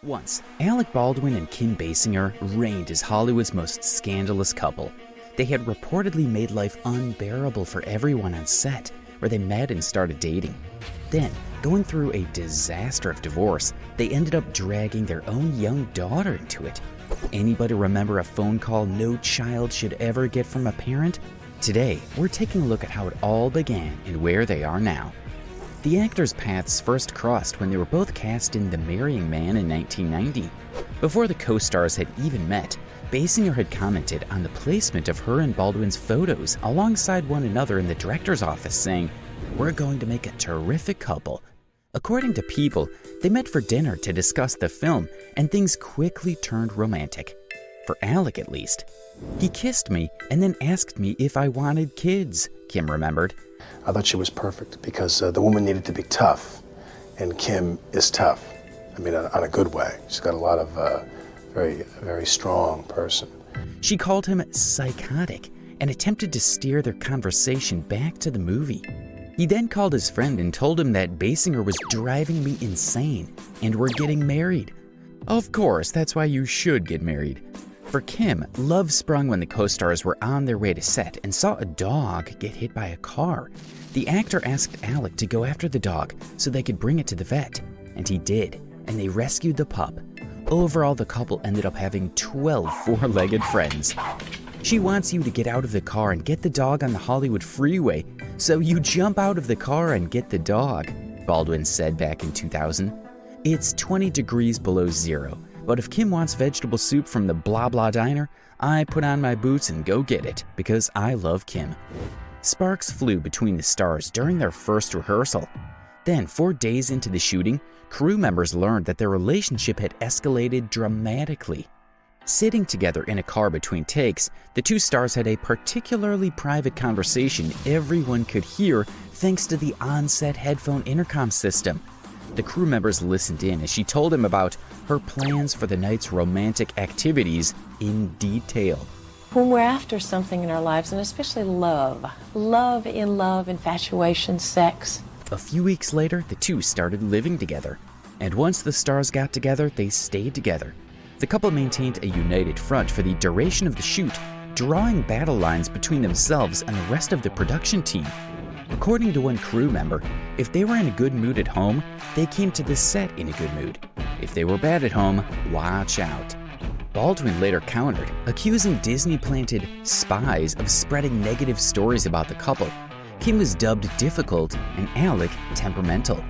Once, Alec Bolduin and Kim Basinger reigned as Hollywood's most scandalous couple. They had reportedly made life unbearable for everyone on set, where they met and started dating. Then, going through a disaster of divorce, they ended up dragging their own young daughter into it. Anybody remember a phone call no child should ever get from a parent? Today, we're taking a look at how it all began and where they are now. The actors' paths first crossed when they were both cast in The Marrying Man in 1990. Before the co-stars had even met, Basinger had commented on the placement of her and Baldwin's photos alongside one another in the director's office, saying, "We're going to make a terrific couple." According to People, they met for dinner to discuss the film, and things quickly turned romantic. For Alec, at least. "He kissed me and then asked me if I wanted kids," Kim remembered. I thought she was perfect because the woman needed to be tough, and Kim is tough. I mean, on a good way. She's got a lot of very strong person. She called him psychotic and attempted to steer their conversation back to the movie. He then called his friend and told him that Basinger was driving me insane and we're getting married. Of course, that's why you should get married. For Kim, love sprung when the co-stars were on their way to set and saw a dog get hit by a car. The actor asked Alec to go after the dog so they could bring it to the vet, and he did, and they rescued the pup. Overall, the couple ended up having 12 four-legged friends. "She wants you to get out of the car and get the dog on the Hollywood freeway, so you jump out of the car and get the dog," Baldwin said back in 2000. "It's 20 degrees below zero. But if Kim wants vegetable soup from the blah blah diner, I put on my boots and go get it because I love Kim." Sparks flew between the stars during their first rehearsal. Then, 4 days into the shooting, crew members learned that their relationship had escalated dramatically. Sitting together in a car between takes, the two stars had a particularly private conversation everyone could hear thanks to the on-set headphone intercom system. The crew members listened in as she told him about her plans for the night's romantic activities in detail. When we're after something in our lives, and especially love, infatuation, sex. A few weeks later, the two started living together. And once the stars got together, they stayed together. The couple maintained a united front for the duration of the shoot, drawing battle lines between themselves and the rest of the production team. According to one crew member, if they were in a good mood at home, they came to the set in a good mood. If they were bad at home, watch out. Baldwin later countered, accusing Disney-planted spies of spreading negative stories about the couple. Kim was dubbed difficult and Alec temperamental.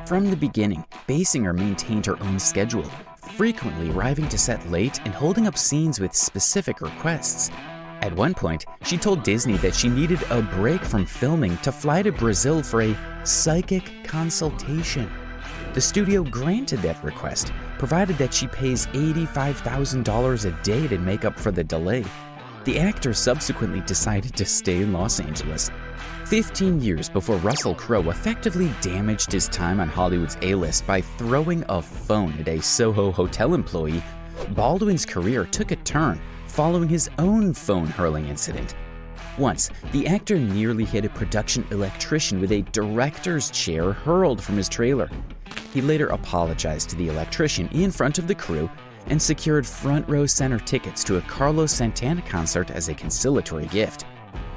From the beginning, Basinger maintained her own schedule, frequently arriving to set late and holding up scenes with specific requests. At one point, she told Disney that she needed a break from filming to fly to Brazil for a psychic consultation. The studio granted that request, provided that she pays $85,000 a day to make up for the delay. The actor subsequently decided to stay in Los Angeles. 15 years before Russell Crowe effectively damaged his time on Hollywood's A-list by throwing a phone at a Soho hotel employee, Baldwin's career took a turn following his own phone-hurling incident. Once, the actor nearly hit a production electrician with a director's chair hurled from his trailer. He later apologized to the electrician in front of the crew and secured front-row center tickets to a Carlos Santana concert as a conciliatory gift.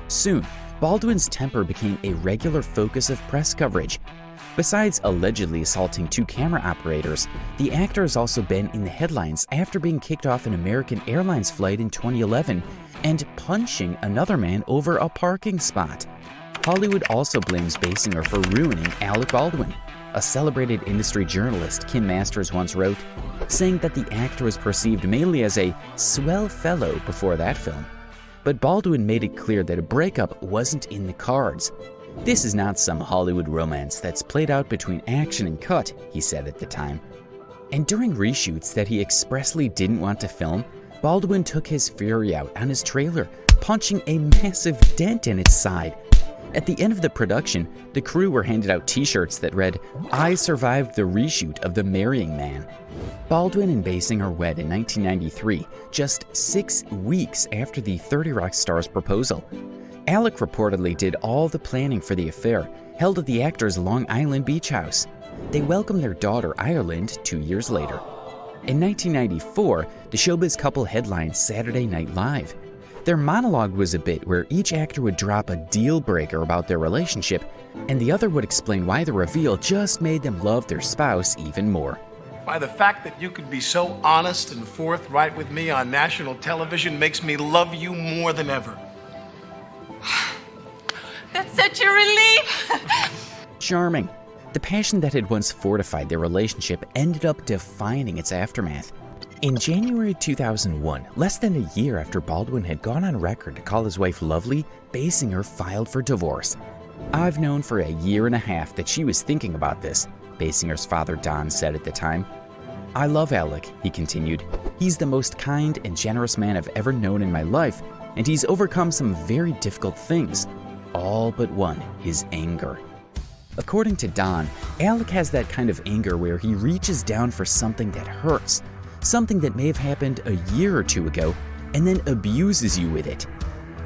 Soon, Baldwin's temper became a regular focus of press coverage. Besides allegedly assaulting two camera operators, the actor has also been in the headlines after being kicked off an American Airlines flight in 2011 and punching another man over a parking spot. Hollywood also blames Basinger for ruining Alec Baldwin. A celebrated industry journalist, Kim Masters, once wrote, saying that the actor was perceived mainly as a swell fellow before that film. But Baldwin made it clear that a breakup wasn't in the cards. "This is not some Hollywood romance that's played out between action and cut," he said at the time. And during reshoots that he expressly didn't want to film, Baldwin took his fury out on his trailer, punching a massive dent in its side. At the end of the production, the crew were handed out t-shirts that read, "I survived the reshoot of The Marrying Man." Baldwin and Basinger wed in 1993, just 6 weeks after the 30 Rock star's proposal. Alec reportedly did all the planning for the affair, held at the actor's Long Island beach house. They welcomed their daughter, Ireland, 2 years later. In 1994, the showbiz couple headlined Saturday Night Live. Their monologue was a bit where each actor would drop a deal breaker about their relationship, and the other would explain why the reveal just made them love their spouse even more. Why, the fact that you could be so honest and forthright with me on national television makes me love you more than ever. That's such a relief. Charming. The passion that had once fortified their relationship ended up defining its aftermath. In January 2001, less than a year after Bolduin had gone on record to call his wife lovely, Beysinger filed for divorce. "I've known for a year and a half that she was thinking about this," Beysinger's father Don said at the time. "I love Alec," he continued. "He's the most kind and generous man I've ever known in my life, and he's overcome some very difficult things. All but one, his anger." According to Don, Alec has that kind of anger where he reaches down for something that hurts, something that may have happened a year or two ago, and then abuses you with it.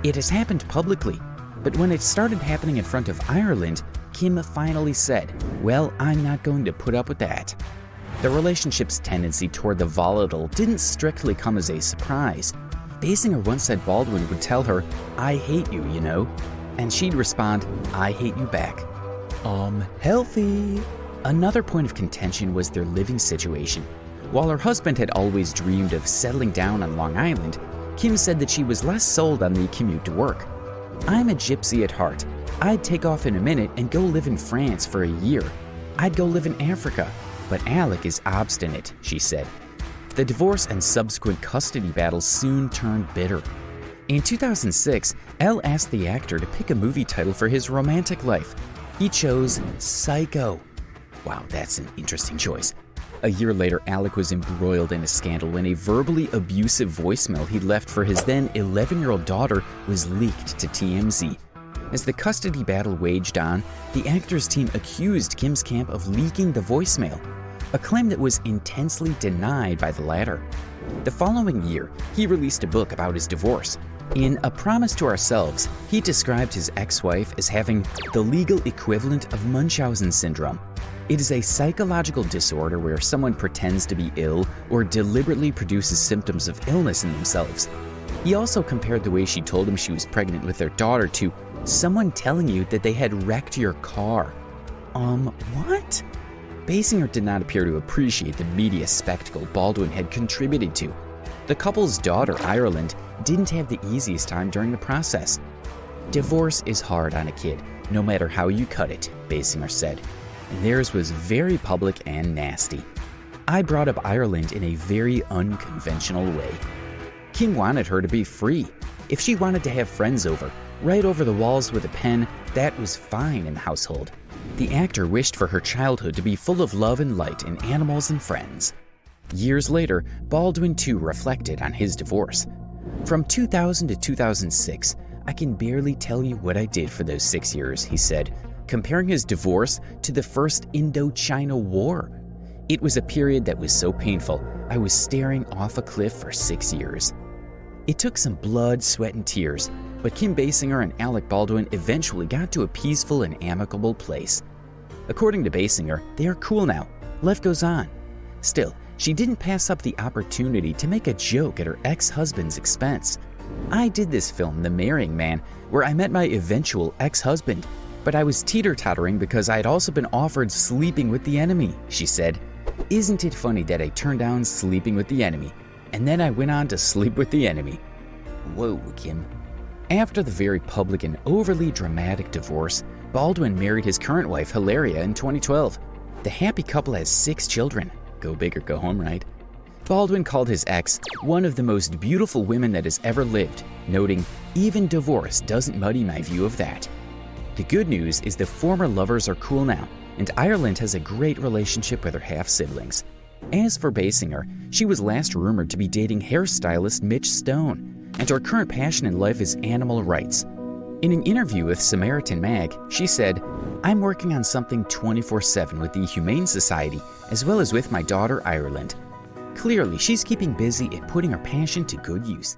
It has happened publicly, but when it started happening in front of Ireland, Kim finally said, "Well, I'm not going to put up with that." The relationship's tendency toward the volatile didn't strictly come as a surprise. Beysinger once said Bolduin would tell her, "I hate you, you know," and she'd respond, "I hate you back." Healthy. Another point of contention was their living situation. While her husband had always dreamed of settling down on Long Island, Kim said that she was less sold on the commute to work. "I'm a gypsy at heart. I'd take off in a minute and go live in France for a year. I'd go live in Africa. But Alec is obstinate," she said. The divorce and subsequent custody battles soon turned bitter. In 2006, Elle asked the actor to pick a movie title for his romantic life. He chose Psycho. Wow, that's an interesting choice. A year later, Alec was embroiled in a scandal when a verbally abusive voicemail he'd left for his then 11-year-old daughter was leaked to TMZ. As the custody battle waged on, the actor's team accused Kim's camp of leaking the voicemail, a claim that was intensely denied by the latter. The following year, he released a book about his divorce. In A Promise to Ourselves, he described his ex-wife as having the legal equivalent of Munchausen syndrome. It is a psychological disorder where someone pretends to be ill or deliberately produces symptoms of illness in themselves. He also compared the way she told him she was pregnant with their daughter to someone telling you that they had wrecked your car. What? Beysinger did not appear to appreciate the media spectacle Bolduin had contributed to. The couple's daughter, Ireland, didn't have the easiest time during the process. "Divorce is hard on a kid, no matter how you cut it," Beysinger said. And theirs was very public and nasty. "I brought up Ireland in a very unconventional way." Kim wanted her to be free. If she wanted to have friends over, write over the walls with a pen, that was fine in the household. The actor wished for her childhood to be full of love and light and animals and friends. Years later, Bolduin too reflected on his divorce. "From 2000 to 2006, I can barely tell you what I did for those 6 years," he said, comparing his divorce to the First Indochina War. "It was a period that was so painful, I was staring off a cliff for 6 years." It took some blood, sweat, and tears, but Kim Beysinger and Alec Bolduin eventually got to a peaceful and amicable place. According to Beysinger, they are cool now. Life goes on. Still, she didn't pass up the opportunity to make a joke at her ex-husband's expense. "I did this film, The Marrying Man, where I met my eventual ex-husband, but I was teeter-tottering because I had also been offered sleeping with the enemy," she said. "Isn't it funny that I turned down sleeping with the enemy, and then I went on to sleep with the enemy?" Whoa, Kim. After the very public and overly dramatic divorce, Bolduin married his current wife, Hilaria, in 2012. The happy couple has 6 children. Go big or go home, right? Bolduin called his ex one of the most beautiful women that has ever lived, noting, "Even divorce doesn't muddy my view of that." The good news is the former lovers are cool now, and Ireland has a great relationship with her half-siblings. As for Beysinger, she was last rumored to be dating hairstylist Mitch Stone, and her current passion in life is animal rights. In an interview with Samaritan Mag, she said, "I'm working on something 24/7 with the Humane Society, as well as with my daughter Ireland." Clearly, she's keeping busy and putting her passion to good use.